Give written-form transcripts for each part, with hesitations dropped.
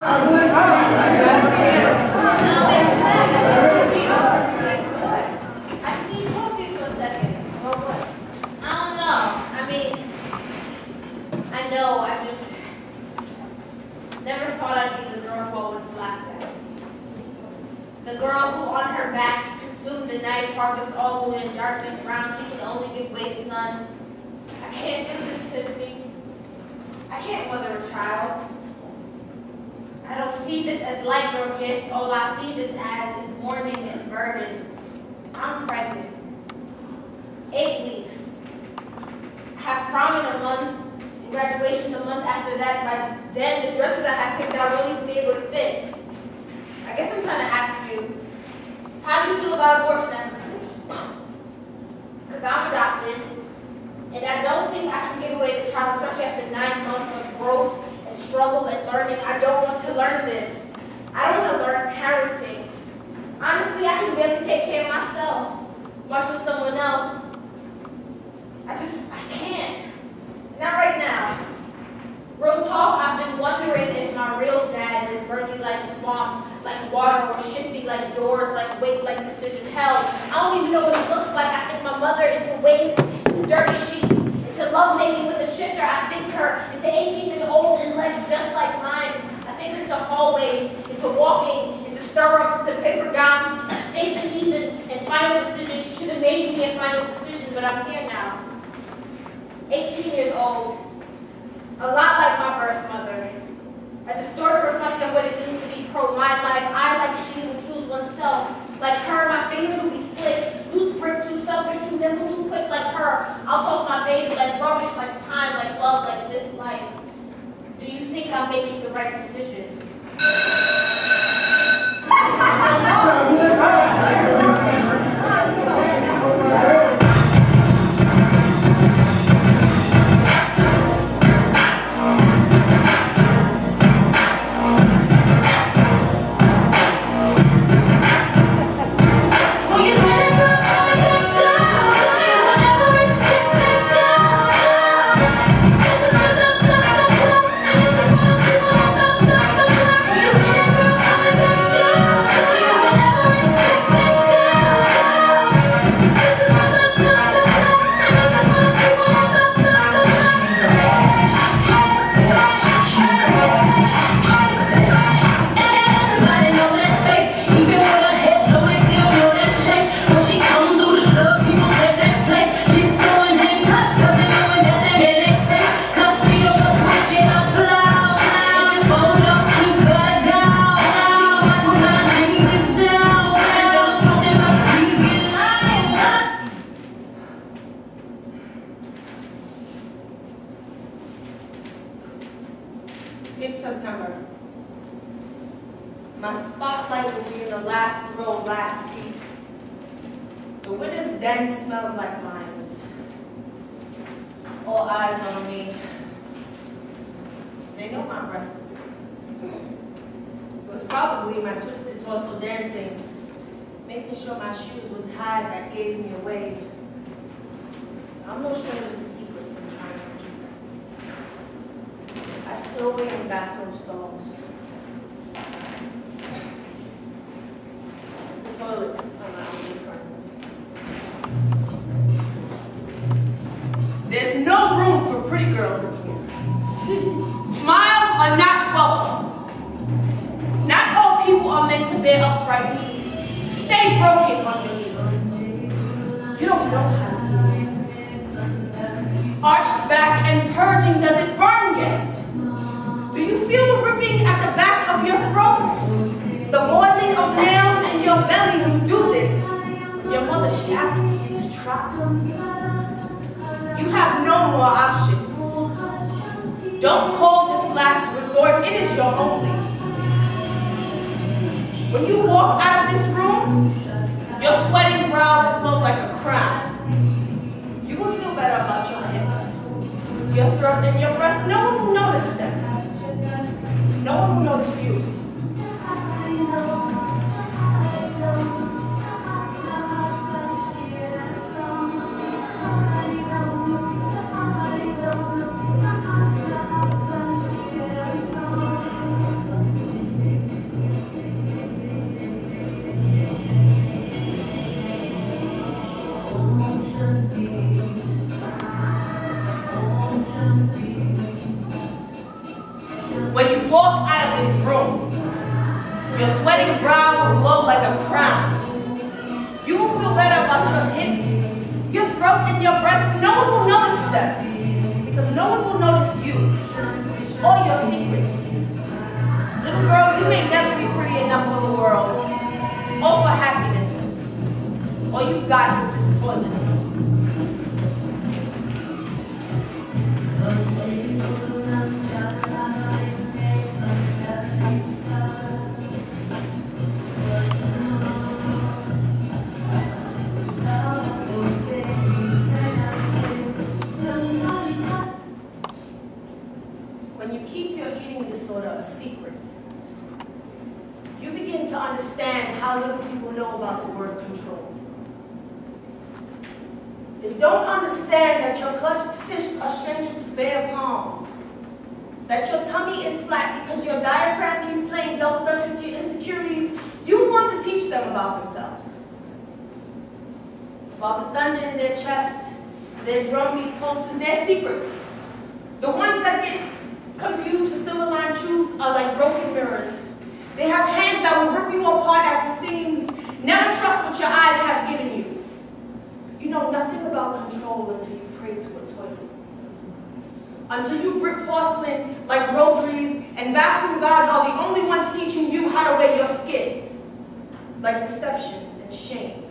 The girl who on her back consumed the night, harvest all moon and darkness round, she can only give way to sun. I can't do this, Tiffany. I can't mother a child. I don't see this as light nor gift. All I see this as is mourning and burden. I'm pregnant. 8 weeks. I have prom in a month, and graduation the month after that. By then, the dresses I have picked out won't even be able to fit. I guess I'm trying to ask you, how do you feel about abortion as a solution? Because I'm adopted, and I don't think I can give away the child, especially after 9 months of growth and struggle and learning. I don't want to learn this. I don't want to learn parenting. Honestly, I can barely take care of myself, much as someone else. I can't. Not right now. Real talk, I've been wondering if my real dad is murky like swamp, like water, or shifty like doors, like weight, like decision. Hell, I don't even know what he looks like. I think my mother into weights, into dirty sheets, into lovemaking with a shifter. I think her into 18 years old and legs just like mine. I think her into hallways, into walking, into stirrups, into paper gowns, safety and final decisions. She should have made me a final decision, but I'm here now. 18 years old. A lot like my birth mother. A distorted reflection of what it means to be pro-my life. I, like she, would choose oneself. Like her, my fingers would be slick, loose grip, too selfish, too nimble, too quick. Like her, I'll toss my baby like rubbish, like time, like love, like this life. Do you think I'm making the right decision? It's September. My spotlight will be in the last row, last seat. The winner's den smells like lions. All eyes on me. They know my breast. It was probably my twisted torso dancing, making sure my shoes were tied that gave me away. I'm no stranger to secrets I'm trying to keep. I stow away in bathroom stalls. The toilets are my only friends. There's no room for pretty girls in here. Smiles are not welcome. Not all people are meant to bear upright knees. Stay broken on your knees. You don't know how to be. Arched back and purging doesn't burn yet. Do you feel the ripping at the back of your throat? The boiling of nails in your belly when you do this? Your mother, she asks you to try. You have no more options. Don't call this last resort, it is your only. When you walk out of this room, your sweating brow will look like a crown. You will feel better about your hips, your throat, and your breasts. No one will notice them. No one will notice you. wedding brow will glow like a crown. You will feel better about your hips, your throat, and your breasts. No one will notice them, because no one will notice you or your secrets. Little girl, you may never be pretty enough for the world or for happiness. All you've got is this toilet. When you keep your eating disorder a secret, you begin to understand how little people know about the word control. They don't understand that your clutched fists are strangers to bare palm, that your tummy is flat because your diaphragm keeps playing double dutch with your insecurities. You want to teach them about themselves, about the thunder in their chest, their drumbeat pulses, their secrets. The ones that get confused for silver-lined truths are like broken mirrors. They have hands that will rip you apart at the seams. Never trust what your eyes have given you. You know nothing about control until you pray to a toilet. Until you grip porcelain like rosaries, and bathroom gods are the only ones teaching you how to wear your skin, like deception and shame.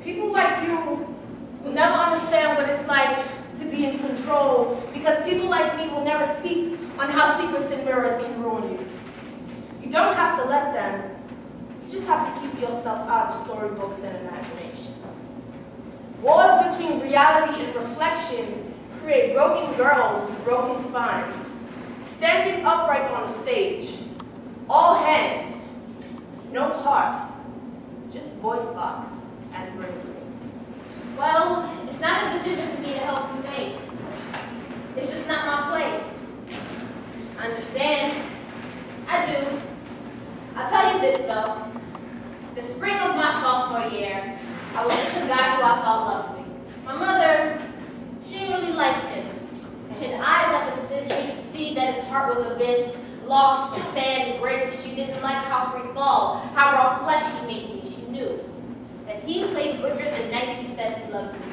People like you will never understand what it's like to be in control, because people like me will never speak on how secrets and mirrors can ruin you. You don't have to let them. You just have to keep yourself out of storybooks and imagination. Wars between reality and reflection create broken girls with broken spines, standing upright on a stage, all hands, no heart, just voice box and bravery. Well, it's not a decision for me to help you make. It's just not my place. I understand. I do. I'll tell you this, though. The spring of my sophomore year, I was with a guy who I thought loved me. My mother, she didn't really like him. She had eyes like a sin. She could see that his heart was abyss, lost, sand, and grapes. She didn't like how free fall, how raw flesh he made me. She knew that he played butcher the nights he said he loved me.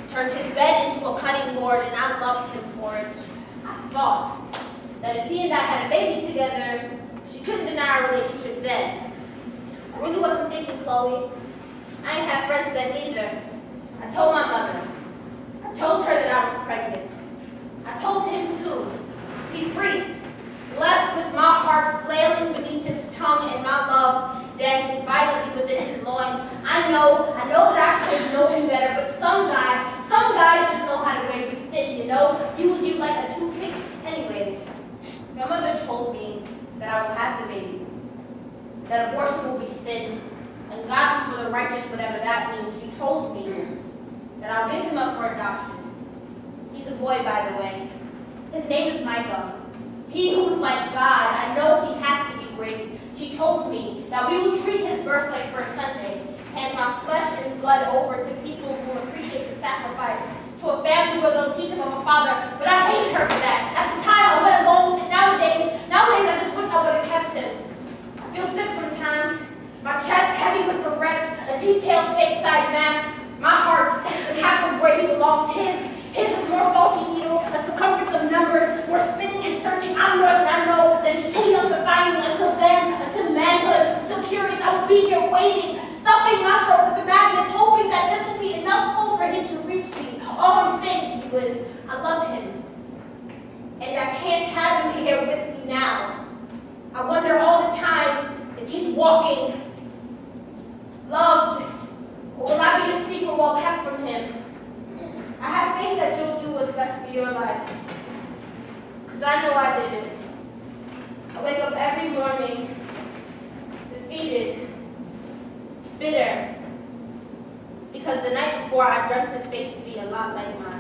Turned his bed into a cutting board, and I loved him for it. I thought that if he and I had a baby together, she couldn't deny our relationship then. I really wasn't thinking, Chloe. I ain't have friends then either. I told my mother. I told her that I was pregnant. I told him too. He freaked, left with my heart flailing beneath his tongue and my love dancing violently within his loins. I know that I should have known better, but some guys just know how to wear you thin, you know? Use you like a toothpick. Anyways, my mother told me that I would have the baby, that abortion will be sin, and God be for the righteous, whatever that means. She told me that I'll give him up for adoption. He's a boy, by the way. His name is Micah. He who is like God, I know he has to be great. She told me that we will treat his birthday for a Sunday, hand my flesh and blood over to people who appreciate the sacrifice, to a family where they'll teach him of a father. But I hated her for that. At the time, I went along with it. Nowadays, I just wish I would have kept him. I feel sick sometimes. My chest heavy with regrets, a detailed stateside map. My heart, the cap of where he belongs. His is more faulty needle, a circumference of numbers, more spinning and searching. I'm more than I know, that he's too young to find me. Until then, until manhood, until curious, I will be here waiting, stuffing my throat with magnets, hoping that this will be enough pull for him to reach me. All I'm saying to you is, I love him, and I can't have him here with me now. I wonder all the time if he's walking, loved, or will I be a secret while kept from him? I have faith that you'll do what's best for your life, because I know I did it. I wake up every morning, defeated, bitter, because the night before I dreamt his face to be a lot like mine.